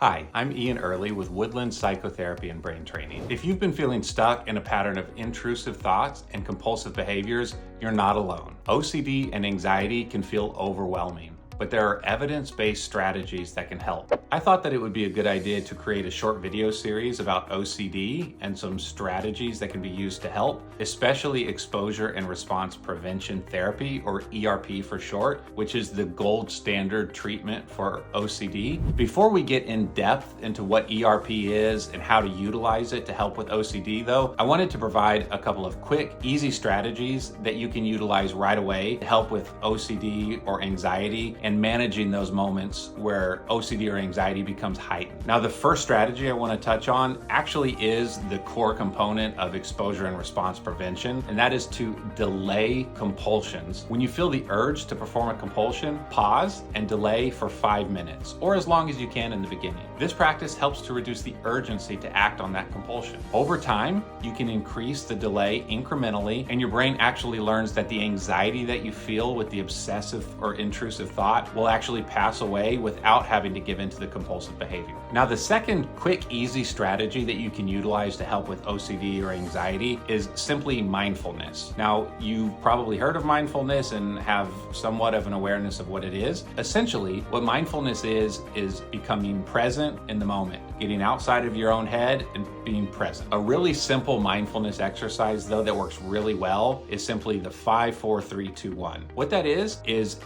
Hi, I'm Ian Early with Woodland Psychotherapy and Brain Training. If you've been feeling stuck in a pattern of intrusive thoughts and compulsive behaviors, you're not alone. OCD and anxiety can feel overwhelming, but there are evidence-based strategies that can help. I thought that it would be a good idea to create a short video series about OCD and some strategies that can be used to help, especially exposure and response prevention therapy, or ERP for short, which is the gold standard treatment for OCD. Before we get in depth into what ERP is and how to utilize it to help with OCD though, I wanted to provide a couple of quick, easy strategies that you can utilize right away to help with OCD or anxiety and managing those moments where OCD or anxiety becomes heightened. Now, the first strategy I want to touch on actually is the core component of exposure and response prevention, and that is to delay compulsions. When you feel the urge to perform a compulsion, pause and delay for 5 minutes, or as long as you can in the beginning. This practice helps to reduce the urgency to act on that compulsion. Over time, you can increase the delay incrementally, and your brain actually learns that the anxiety that you feel with the obsessive or intrusive thought will actually pass away without having to give into the compulsive behavior. Now, the second quick, easy strategy that you can utilize to help with OCD or anxiety is simply mindfulness. Now, you've probably heard of mindfulness and have somewhat of an awareness of what it is. Essentially, what mindfulness is becoming present in the moment, getting outside of your own head and being present. A really simple mindfulness exercise, though, that works really well is simply the 5, 4, 3, 2, 1. What that is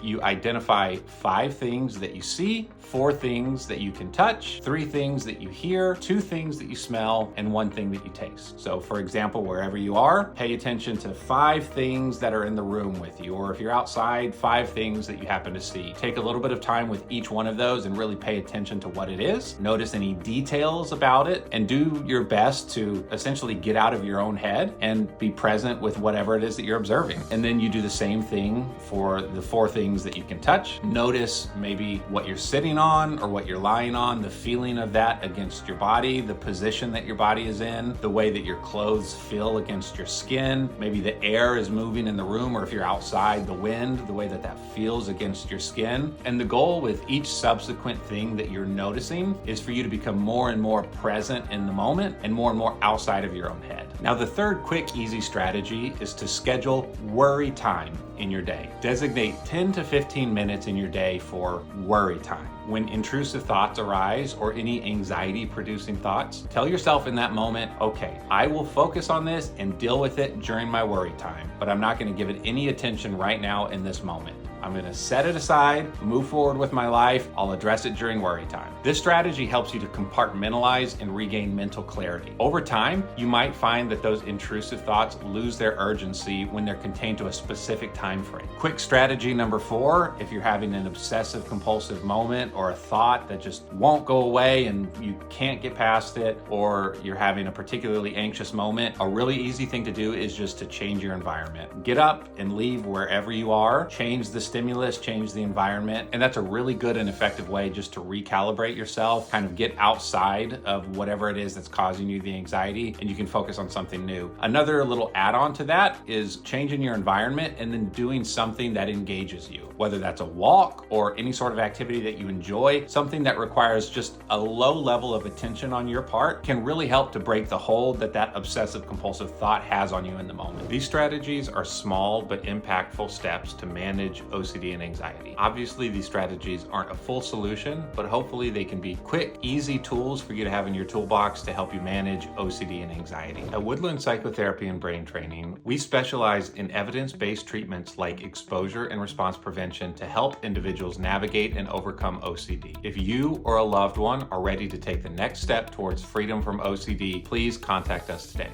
you identify 5 things that you see, 4 things that you can touch, 3 things that you hear, 2 things that you smell, and 1 thing that you taste. So for example, wherever you are, pay attention to 5 things that are in the room with you, or if you're outside, 5 things that you happen to see. Take a little bit of time with each one of those and really pay attention to what it is. Notice any details about it and do your best to essentially get out of your own head and be present with whatever it is that you're observing. And then you do the same thing for the 4 things that you can touch. Notice maybe what you're sitting on or what you're lying on, the feeling of that against your body, the position that your body is in, the way that your clothes feel against your skin, maybe the air is moving in the room, or if you're outside, the wind, the way that that feels against your skin. And the goal with each subsequent thing that you're noticing is for you to become more and more present in the moment and more outside of your own head. Now, the third quick, easy strategy is to schedule worry time in your day. Designate 10 to 15 minutes in your day for worry time. When intrusive thoughts arise or any anxiety producing thoughts, tell yourself in that moment, okay, I will focus on this and deal with it during my worry time, but I'm not going to give it any attention right now in this moment. I'm going to set it aside, move forward with my life. I'll address it during worry time. This strategy helps you to compartmentalize and regain mental clarity. Over time, you might find that those intrusive thoughts lose their urgency when they're contained to a specific time frame. Quick strategy number 4, if you're having an obsessive compulsive moment or a thought that just won't go away and you can't get past it, or you're having a particularly anxious moment, a really easy thing to do is just to change your environment. Get up and leave wherever you are, change the stimulus, change the environment, and that's a really good and effective way just to recalibrate yourself, kind of get outside of whatever it is that's causing you the anxiety, and you can focus on something new. Another little add-on to that is changing your environment and then doing something that engages you, whether that's a walk or any sort of activity that you enjoy. Something that requires just a low level of attention on your part can really help to break the hold that obsessive compulsive thought has on you in the moment. These strategies are small but impactful steps to manage OCD and anxiety. Obviously, these strategies aren't a full solution, but hopefully they can be quick, easy tools for you to have in your toolbox to help you manage OCD and anxiety. At Woodland Psychotherapy and Brain Training, we specialize in evidence-based treatments like exposure and response prevention to help individuals navigate and overcome OCD. If you or a loved one are ready to take the next step towards freedom from OCD, please contact us today.